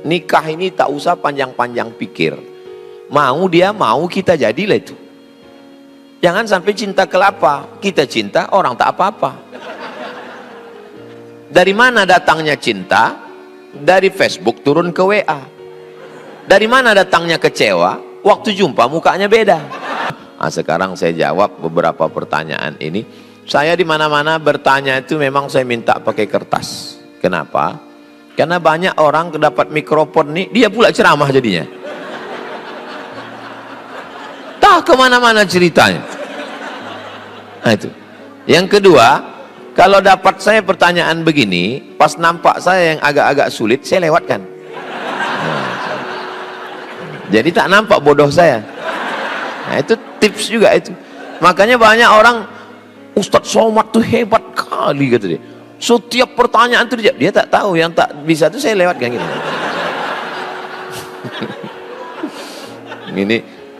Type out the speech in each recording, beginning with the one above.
nikah ini tak usah panjang-panjang pikir. Mau dia mau, kita jadilah itu. Jangan sampai cinta kelapa, kita cinta orang tak apa-apa. Dari mana datangnya cinta? Dari Facebook turun ke WA. Dari mana datangnya kecewa? Waktu jumpa mukanya beda. Nah, sekarang saya jawab beberapa pertanyaan ini. Saya di mana-mana bertanya itu memang saya minta pakai kertas. Kenapa? Karena banyak orang dapat mikrofon nih, dia pula ceramah jadinya. Tak kemana-mana ceritanya. Nah itu. Yang kedua, kalau dapat saya pertanyaan begini, pas nampak saya yang agak-agak sulit, saya lewatkan. Nah, jadi tak nampak bodoh saya. Nah itu tips juga itu. Makanya banyak orang, Ustadz Somad tuh hebat kali kata dia. Setiap pertanyaan itu dia tak tahu, yang tak bisa itu saya lewatkan gitu.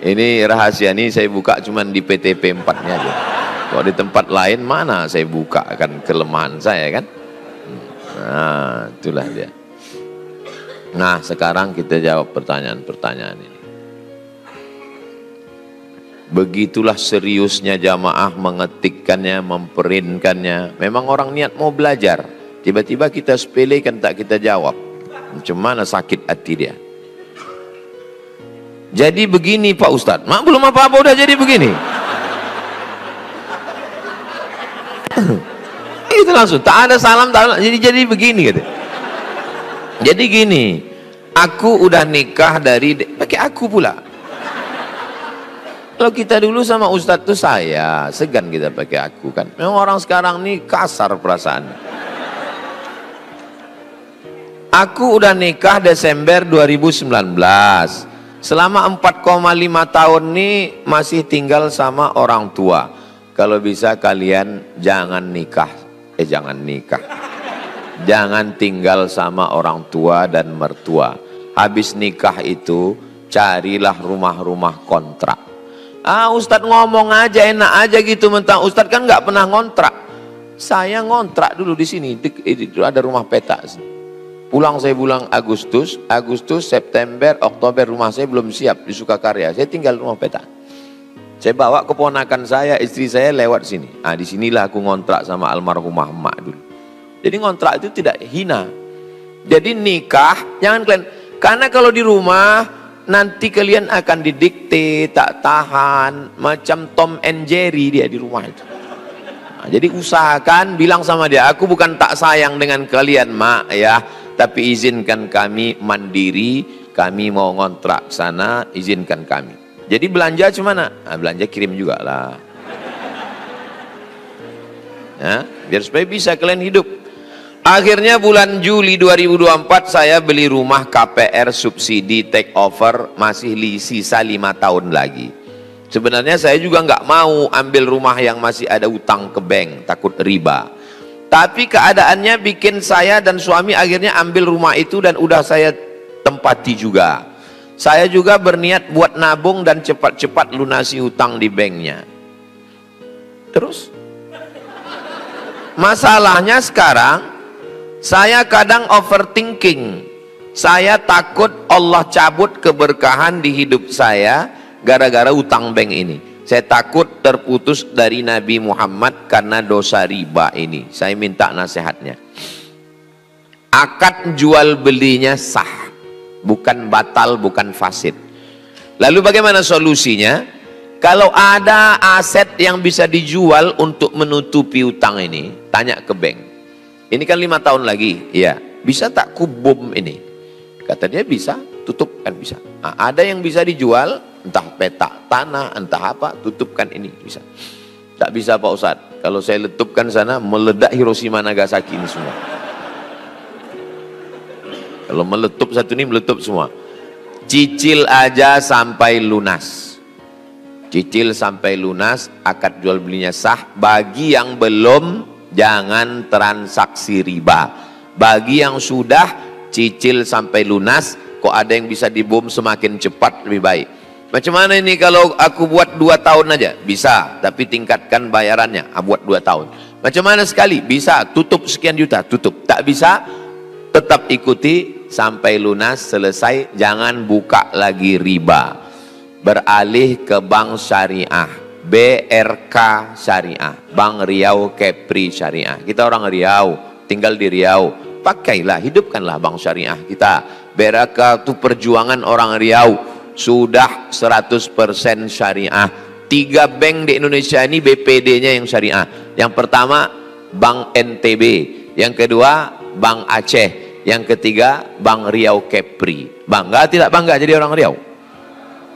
Ini rahasia nih saya buka cuman di PTP 4-nya aja. Kalau di tempat lain mana saya buka kan kelemahan saya kan. Nah, itulah dia. Nah, sekarang kita jawab pertanyaan-pertanyaan ini. Begitulah seriusnya jamaah mengetikkannya, memperinkannya. Memang orang niat mau belajar. Tiba-tiba kita sepelekan, tak kita jawab. Macam mana sakit hati dia. Jadi begini Pak Ustadz. Mak belum apa-apa udah jadi begini. Itu langsung. Tak ada salam, tak ada. Jadi begini gitu. Jadi gini. Aku udah nikah dari... Pakai aku pula. Kalau kita dulu sama Ustadz tuh saya, segan kita pakai aku kan. Memang orang sekarang nih kasar perasaan. Aku udah nikah Desember 2019. Selama 4,5 tahun nih masih tinggal sama orang tua. Kalau bisa kalian jangan nikah. Jangan nikah. Jangan tinggal sama orang tua dan mertua. Habis nikah itu carilah rumah-rumah kontrak. Ah Ustadz ngomong aja enak aja gitu, mentang Ustadz kan nggak pernah ngontrak. Saya ngontrak dulu di sini, itu ada rumah peta. Pulang saya pulang Agustus, September, Oktober rumah saya belum siap di Sukakarya. Saya tinggal rumah peta. Saya bawa keponakan saya, istri saya lewat sini. Ah disinilah aku ngontrak sama almarhumah emak dulu. Jadi ngontrak itu tidak hina. Jadi nikah jangan kalian, karena kalau di rumah nanti kalian akan didikte, tak tahan, macam Tom and Jerry dia di rumah itu. Nah, jadi usahakan bilang sama dia, aku bukan tak sayang dengan kalian mak ya, tapi izinkan kami mandiri, kami mau ngontrak sana, izinkan kami. Jadi belanja cemana? Nah, belanja kirim juga lah. Ya, biar supaya bisa kalian hidup. Akhirnya bulan Juli 2024 saya beli rumah KPR subsidi take over, masih sisa 5 tahun lagi. Sebenarnya saya juga nggak mau ambil rumah yang masih ada utang ke bank, takut riba. Tapi keadaannya bikin saya dan suami akhirnya ambil rumah itu dan udah saya tempati juga. Saya juga berniat buat nabung dan cepat-cepat lunasi hutang di banknya. Terus masalahnya sekarang saya kadang overthinking. Saya takut Allah cabut keberkahan di hidup saya gara-gara utang bank ini. Saya takut terputus dari Nabi Muhammad karena dosa riba ini. Saya minta nasihatnya. Akad jual belinya sah, bukan batal, bukan fasid. Lalu bagaimana solusinya? Kalau ada aset yang bisa dijual untuk menutupi utang ini, tanya ke bank. Ini kan 5 tahun lagi, ya bisa tak kubom ini? Kata dia bisa, tutupkan bisa. Nah, ada yang bisa dijual, entah petak tanah, entah apa, tutupkan ini bisa. Tak bisa Pak Ustadz, kalau saya letupkan sana meledak Hiroshima Nagasaki ini semua. Kalau meletup satu ini meletup semua. Cicil aja sampai lunas. Cicil sampai lunas, akad jual belinya sah. Bagi yang belum, jangan transaksi riba. Bagi yang sudah cicil sampai lunas, kok ada yang bisa dibom semakin cepat lebih baik. Macam mana ini kalau aku buat 2 tahun aja? Bisa, tapi tingkatkan bayarannya. Buat 2 tahun. Macam mana sekali? Bisa, tutup sekian juta, tutup. Tak bisa, tetap ikuti sampai lunas, selesai, jangan buka lagi riba. Beralih ke bank syariah, BRK Syariah, Bank Riau Kepri Syariah. Kita orang Riau, tinggal di Riau, pakailah, hidupkanlah bank syariah kita. BRK itu perjuangan orang Riau, sudah 100% syariah. 3 bank di Indonesia ini BPD-nya yang syariah. Yang pertama Bank NTB, yang kedua Bank Aceh, yang ketiga Bank Riau Kepri. Bangga tidak bangga jadi orang Riau?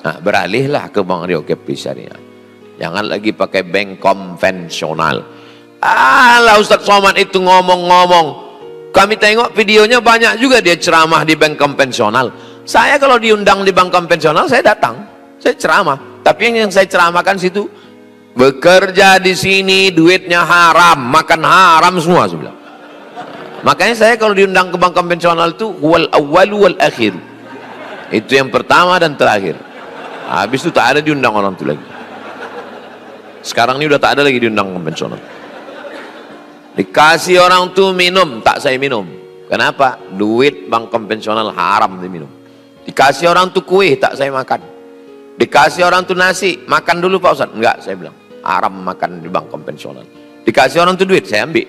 Nah, beralihlah ke Bank Riau Kepri Syariah. Jangan lagi pakai bank konvensional. Alah, Ustadz Somad itu ngomong-ngomong, kami tengok videonya banyak juga dia ceramah di bank konvensional. Saya kalau diundang di bank konvensional saya datang, saya ceramah. Tapi yang saya ceramahkan situ, bekerja di sini duitnya haram, makan haram semua, saya bilang. Makanya saya kalau diundang ke bank konvensional itu wal awwal wal akhir. Itu yang pertama dan terakhir. Habis itu tak ada diundang orang itu lagi. Sekarang ini udah tak ada lagi diundang konvensional. Dikasih orang tuh minum, tak saya minum. Kenapa? Duit bank konvensional haram diminum. Dikasih orang tuh kue, tak saya makan. Dikasih orang tuh nasi, makan dulu Pak Ustadz. Enggak, saya bilang, haram makan di bank konvensional. Dikasih orang tuh duit, saya ambil.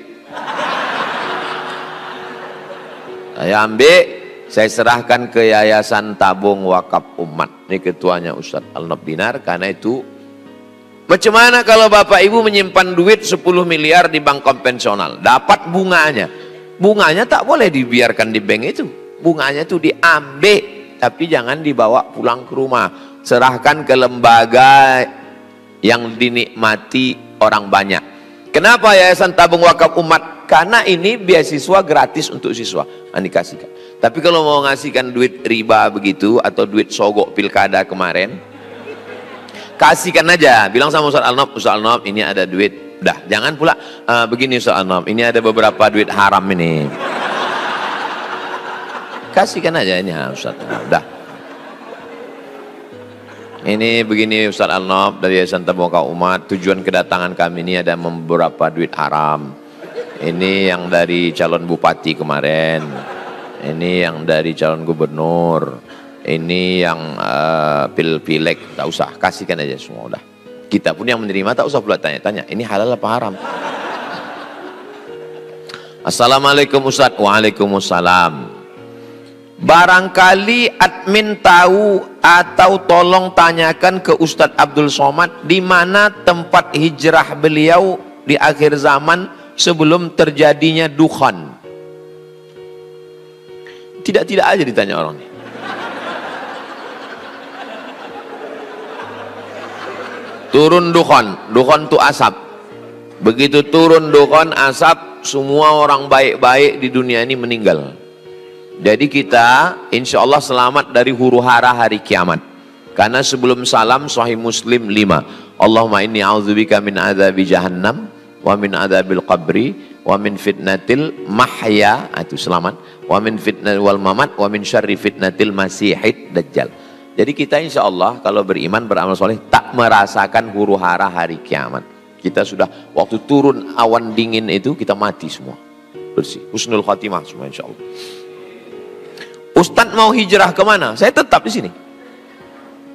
Saya ambil, saya serahkan ke Yayasan Tabung Wakaf Umat. Ini ketuanya Ustadz Al-Nob Dinar. Karena itu, macam mana kalau Bapak Ibu menyimpan duit 10 miliar di bank konvensional, dapat bunganya. Bunganya tak boleh dibiarkan di bank itu. Bunganya itu diambil, tapi jangan dibawa pulang ke rumah. Serahkan ke lembaga yang dinikmati orang banyak. Kenapa Yayasan Tabung Wakaf Umat? Karena ini beasiswa gratis untuk siswa. Dikasihkan. Tapi kalau mau ngasihkan duit riba begitu, atau duit sogok pilkada kemarin, kasihkan aja. Bilang sama Ustadz Al-Nob, Ustadz Al-Nob ini ada duit. Udah, jangan pula begini Ustadz Al-Nob, ini ada beberapa duit haram ini. Kasihkan aja ini Ustadz. Udah. Ini begini Ustadz Al-Nob dari Yayasan Tabung Wakaf Umat, tujuan kedatangan kami ini ada beberapa duit haram. Ini yang dari calon bupati kemarin, ini yang dari calon gubernur, ini yang pil-pilek, tak usah, kasihkan aja semua udah. Kita pun yang menerima tak usah pula tanya-tanya, ini halal apa haram. Assalamualaikum Ustadz. Waalaikumsalam. Barangkali admin tahu atau tolong tanyakan ke Ustadz Abdul Somad di mana tempat hijrah beliau di akhir zaman sebelum terjadinya dukhan. Tidak aja ditanya orang ini. Turun dukhan, dukhan itu asap. Begitu turun dukhan asap, semua orang baik-baik di dunia ini meninggal. Jadi kita insya Allah selamat dari huru hara hari kiamat. Karena sebelum salam Sahih Muslim 5. Allahumma inni a'udzubika min adzabi jahannam wa min adzabil qabri wa min fitnatil mahya, itu selamat, wa min fitnatil wal mamat wa min syarri fitnatil masihid dajjal. Jadi kita insya Allah kalau beriman beramal soleh tak merasakan huru hara hari kiamat. Kita sudah waktu turun awan dingin itu kita mati semua, bersih, husnul khatimah semua insya Allah. Ustadz mau hijrah kemana? Saya tetap di sini.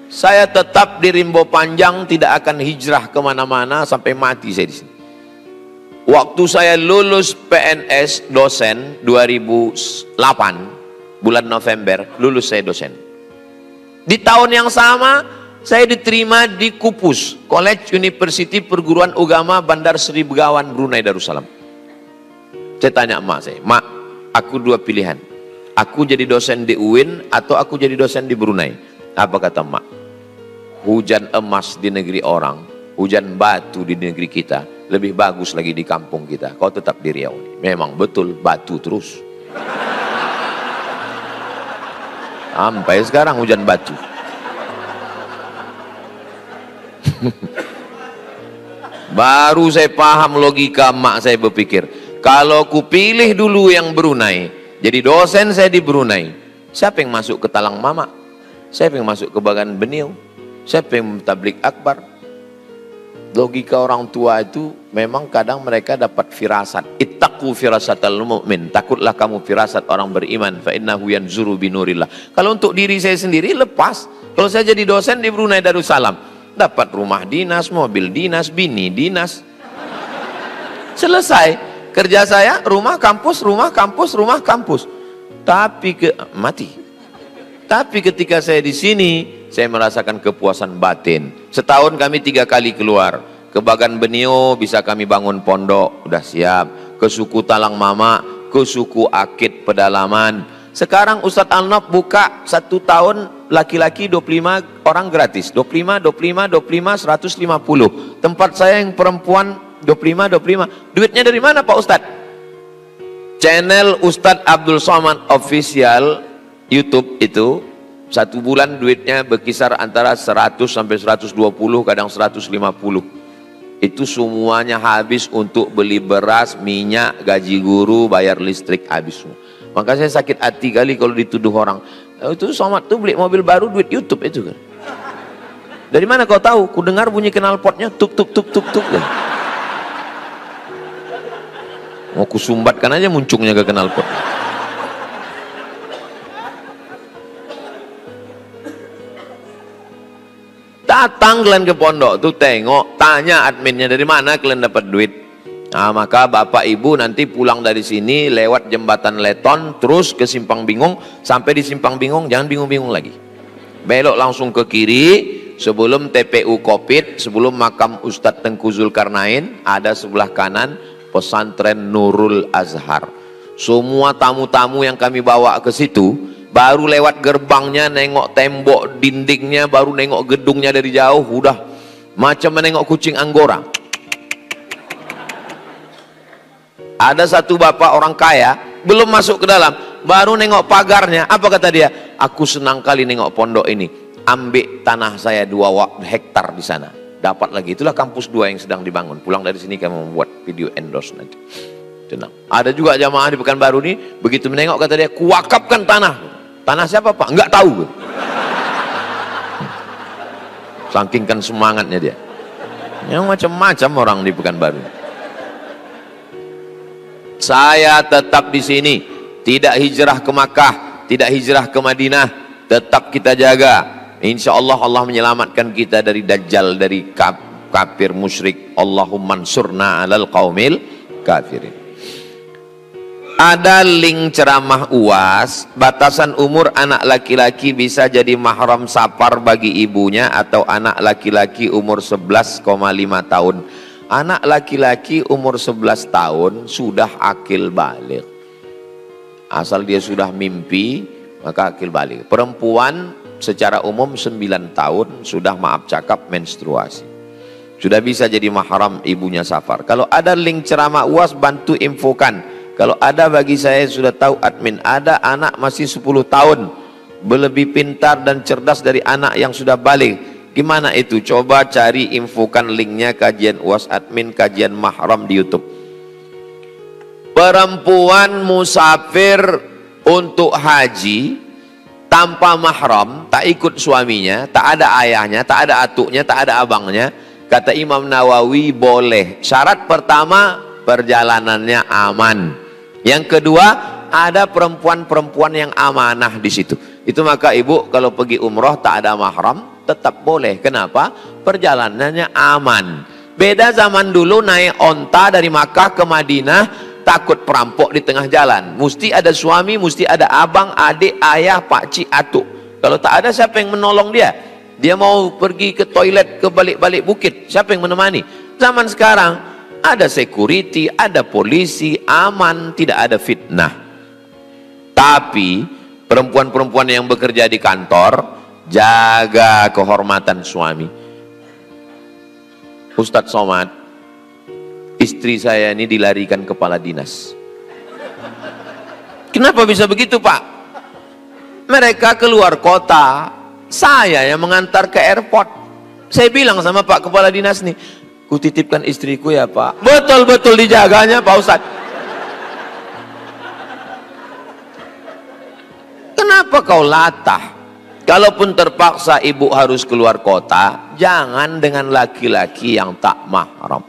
Saya tetap di Rimbo Panjang, tidak akan hijrah kemana-mana sampai mati saya di sini. Waktu saya lulus PNS dosen 2008, bulan November, lulus saya dosen. Di tahun yang sama, saya diterima di KUPUS, College University Perguruan Agama Bandar Seri Begawan, Brunei Darussalam. Saya tanya emak saya, Mak, aku dua pilihan. Aku jadi dosen di UIN atau aku jadi dosen di Brunei. Apa kata emak? Hujan emas di negeri orang, hujan batu di negeri kita, lebih bagus lagi di kampung kita. Kau tetap di Riau. Memang betul batu terus. Sampai sekarang hujan batu. Baru saya paham logika emak saya berpikir. Kalau ku pilih dulu yang Brunei, jadi dosen saya di Brunei, siapa yang masuk ke Talang Mama? Siapa yang masuk ke Bagan Benil? Siapa yang tablik akbar? Logika orang tua itu memang kadang mereka dapat firasat. Wattaqu firasatal mu'min, takutlah kamu firasat orang beriman, fa innahu yanzuru binurillah. Kalau untuk diri saya sendiri lepas. Kalau saya jadi dosen di Brunei Darussalam, dapat rumah dinas, mobil dinas, bini dinas. Selesai kerja saya, rumah kampus, rumah kampus, rumah kampus. Tapi mati. Tapi ketika saya di sini, saya merasakan kepuasan batin. Setahun kami 3 kali keluar. Ke Bagan Benio bisa kami bangun pondok, udah siap. Ke suku Talang Mama, ke suku Akit Pedalaman. Sekarang Ustadz Al-Nof buka 1 tahun laki-laki 25 orang gratis. 25, 150. Tempat saya yang perempuan 25. Duitnya dari mana Pak Ustadz? Channel Ustadz Abdul Somad Official YouTube itu 1 bulan duitnya berkisar antara 100 sampai 120, kadang 150. Itu semuanya habis untuk beli beras, minyak, gaji guru, bayar listrik, habis semua. Maka saya sakit hati kali kalau dituduh orang, itu Somad tuh beli mobil baru duit YouTube itu kan. Dari mana kau tahu? Ku dengar bunyi knalpotnya tuk tuk tuk tuk tuk. Mau kusumbatkan aja muncungnya ke knalpot. Datang kalian ke pondok tuh tengok, tanya adminnya dari mana kalian dapat duit. Nah, maka bapak ibu nanti pulang dari sini lewat jembatan Leton terus ke Simpang Bingung, sampai di Simpang Bingung jangan bingung-bingung lagi. Belok langsung ke kiri sebelum TPU Kopit, sebelum makam Ustadz Tengku Zulkarnain, ada sebelah kanan pesantren Nurul Azhar. Semua tamu-tamu yang kami bawa ke situ, baru lewat gerbangnya, nengok tembok dindingnya, baru nengok gedungnya dari jauh, udah macam menengok kucing Anggora. Ada satu bapak orang kaya, belum masuk ke dalam, baru nengok pagarnya, apa kata dia? Aku senang kali nengok pondok ini, ambil tanah saya 2 hektar di sana. Dapat lagi, itulah kampus 2 yang sedang dibangun. Pulang dari sini kamu membuat video endorse nanti. Tenang. Ada juga jamaah di Pekanbaru nih, begitu menengok kata dia, kuwakafkan tanah. Tanah siapa Pak? Enggak tahu. Saking kan semangatnya dia. Yang macam-macam orang di Pekanbaru. Saya tetap di sini, tidak hijrah ke Makkah, tidak hijrah ke Madinah, tetap kita jaga. Insya Allah Allah menyelamatkan kita dari Dajjal, dari kafir musyrik. Allahumma ansurna alal qaumil kafirin. Ada link ceramah UAS, batasan umur anak laki-laki bisa jadi mahram safar bagi ibunya atau anak laki-laki umur 11,5 tahun. Anak laki-laki umur 11 tahun sudah akil balik. Asal dia sudah mimpi, maka akil balik. Perempuan secara umum 9 tahun sudah maaf cakap menstruasi. Sudah bisa jadi mahram ibunya safar. Kalau ada link ceramah UAS bantu infokan. Kalau ada bagi saya sudah tahu admin, ada anak masih 10 tahun, lebih pintar dan cerdas dari anak yang sudah balik. Gimana itu? Coba cari infokan linknya, kajian UAS admin, kajian mahram di YouTube. Perempuan musafir untuk haji tanpa mahram, tak ikut suaminya, tak ada ayahnya, tak ada atuknya, tak ada abangnya. Kata Imam Nawawi boleh. Syarat pertama, perjalanannya aman. Yang kedua, ada perempuan-perempuan yang amanah di situ. Itu maka ibu kalau pergi umroh tak ada mahram tetap boleh. Kenapa? Perjalanannya aman. Beda zaman dulu naik onta dari Makkah ke Madinah, takut perampok di tengah jalan. Mesti ada suami, mesti ada abang, adik, ayah, pakcik, atuk. Kalau tak ada siapa yang menolong dia? Dia mau pergi ke toilet ke balik-balik bukit, siapa yang menemani? Zaman sekarang ada security, ada polisi, aman, tidak ada fitnah. Tapi perempuan-perempuan yang bekerja di kantor, jaga kehormatan suami. Ustadz Somad, istri saya ini dilarikan kepala dinas. Kenapa bisa begitu Pak? Mereka keluar kota, saya yang mengantar ke airport. Saya bilang sama Pak Kepala Dinas nih, ku titipkan istriku ya Pak. Betul-betul dijaganya Pak Ustadz. Kenapa kau latah? Kalaupun terpaksa ibu harus keluar kota, jangan dengan laki-laki yang tak mahram.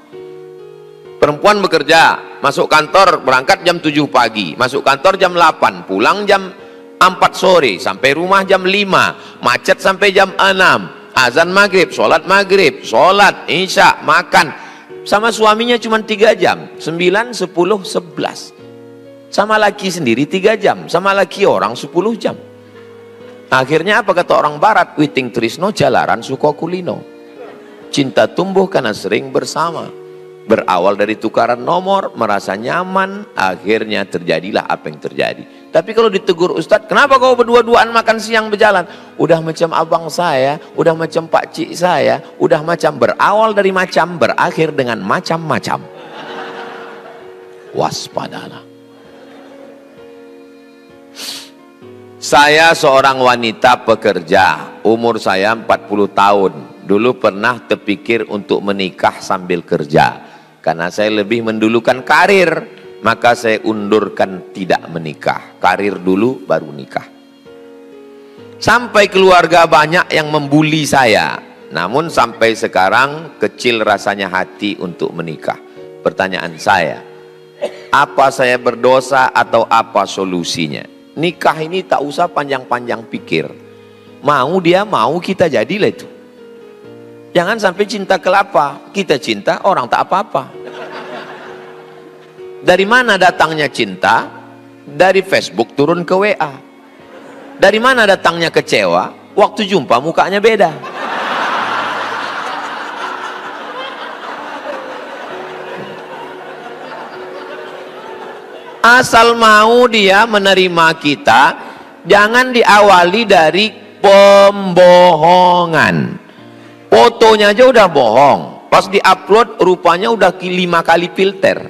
Perempuan bekerja, masuk kantor, berangkat jam 7 pagi, masuk kantor jam 8, pulang jam 4 sore, sampai rumah jam 5, macet sampai jam 6, azan maghrib, sholat isya, makan. Sama suaminya cuma 3 jam, 9, 10, 11. Sama laki sendiri 3 jam, sama laki orang 10 jam. Akhirnya apa kata orang barat? Witing trisno jalaran suko kulino. Cinta tumbuh karena sering bersama. Berawal dari tukaran nomor, merasa nyaman, akhirnya terjadilah apa yang terjadi. Tapi kalau ditegur Ustadz, kenapa kau berdua-duaan makan siang berjalan? Udah macam abang saya, udah macam pak cik saya, udah macam, berawal dari macam, berakhir dengan macam-macam. Waspadalah. Saya seorang wanita pekerja, umur saya 40 tahun. Dulu pernah terpikir untuk menikah sambil kerja. Karena saya lebih mendulukan karir, maka saya undurkan tidak menikah. Karir dulu baru nikah. Sampai keluarga banyak yang membuli saya. Namun sampai sekarang kecil rasanya hati untuk menikah. Pertanyaan saya, apa saya berdosa atau apa solusinya? Nikah ini tak usah panjang-panjang pikir. Mau dia mau, kita jadilah itu. Jangan sampai cinta kelapa. Kita cinta, orang tak apa-apa. Dari mana datangnya cinta? Dari Facebook turun ke WA. Dari mana datangnya kecewa? Waktu jumpa mukanya beda. Asal mau dia menerima kita, jangan diawali dari pembohongan. Fotonya aja udah bohong, pas diupload rupanya udah 5 kali filter.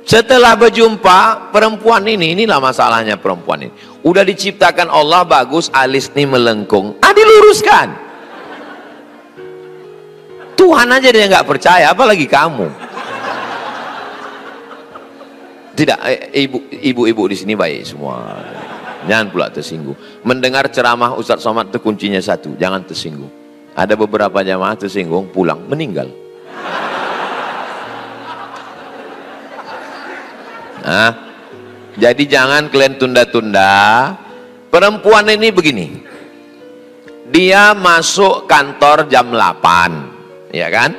Setelah berjumpa perempuan inilah masalahnya perempuan ini. Udah diciptakan Allah bagus, alis nih melengkung, diluruskan. Tuhan aja dia nggak percaya, apalagi kamu. Tidak, ibu-ibu di sini baik semua. Jangan pula tersinggung. Mendengar ceramah Ustadz Somad itu kuncinya satu, jangan tersinggung. Ada beberapa jamaah tersinggung, pulang, meninggal. Nah, jadi jangan kalian tunda-tunda. Perempuan ini begini, dia masuk kantor jam 8, ya kan?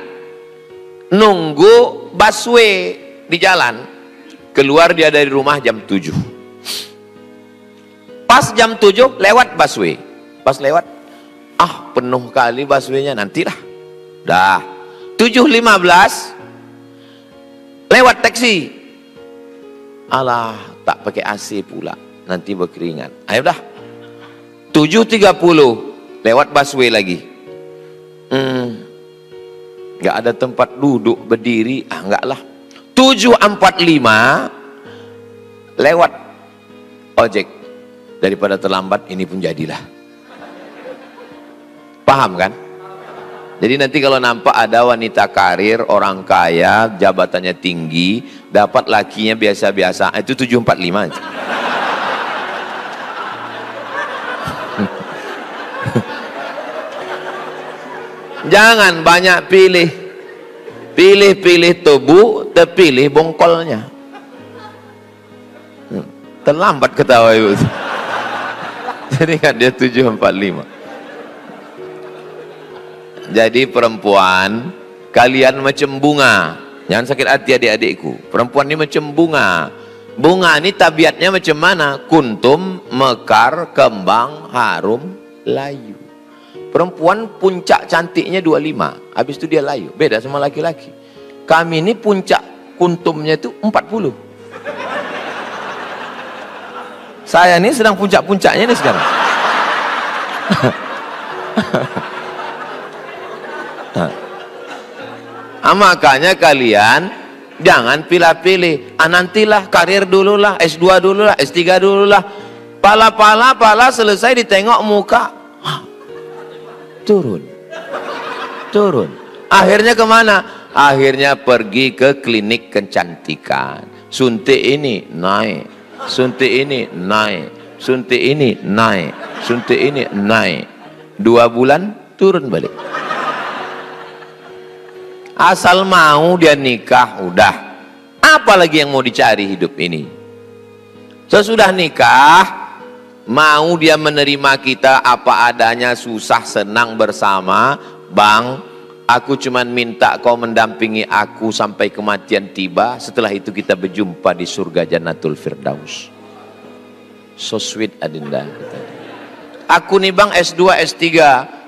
Nunggu busway di jalan. Keluar dia dari rumah jam 7. Pas jam 7 lewat busway. Pas lewat, penuh kali busway-nya, nantilah. Dah 7.15 lewat taksi. Alah, tak pakai AC pula, nanti berkeringat. Ayo dah 7.30 lewat busway lagi. Nggak ada tempat duduk berdiri, enggak lah. 7.45 lewat ojek. Daripada terlambat, ini pun jadilah. Paham kan? Jadi nanti kalau nampak ada wanita karir, orang kaya, jabatannya tinggi, dapat lakinya biasa-biasa, itu 7.45 aja. Jangan banyak pilih. Pilih-pilih tubuh, terpilih bongkolnya. Terlambat ketawa ibu. Jadi kan dia 7.45. Jadi perempuan, kalian macam bunga. Jangan sakit hati adik-adikku. Perempuan ini macam bunga. Bunga ini tabiatnya macam mana? Kuntum, mekar, kembang, harum, layu. Perempuan puncak cantiknya 25, habis itu dia layu. Beda sama laki-laki. Kami ini puncak kuntumnya itu 40. Saya ini sedang puncak-puncaknya nih sekarang. Makanya kalian jangan pilih-pilih. Nantilah karir dululah, S2 dululah, S3 dululah. Pala selesai ditengok muka. Turun. Akhirnya kemana? Akhirnya pergi ke klinik kecantikan. Suntik ini naik, suntik ini naik, suntik ini naik, suntik ini naik. 2 bulan turun balik. Asal mau dia nikah, udah. Apalagi yang mau dicari hidup ini? Sesudah nikah, mau dia menerima kita apa adanya, susah senang bersama. Bang, aku cuman minta kau mendampingi aku sampai kematian tiba. Setelah itu kita berjumpa di surga Jannatul Firdaus. So sweet Adinda. Aku nih bang S2, S3,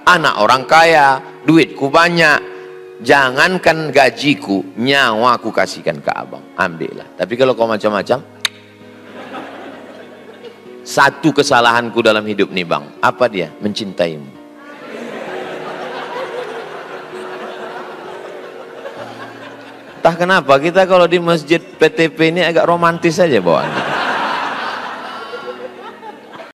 anak orang kaya, duitku banyak. Jangankan gajiku, nyawa aku kasihkan ke abang. Ambillah. Tapi kalau kau macam-macam, satu kesalahanku dalam hidup nih bang. Apa dia? Mencintaimu. Entah kenapa kita kalau di masjid PTP ini agak romantis saja bawaannya.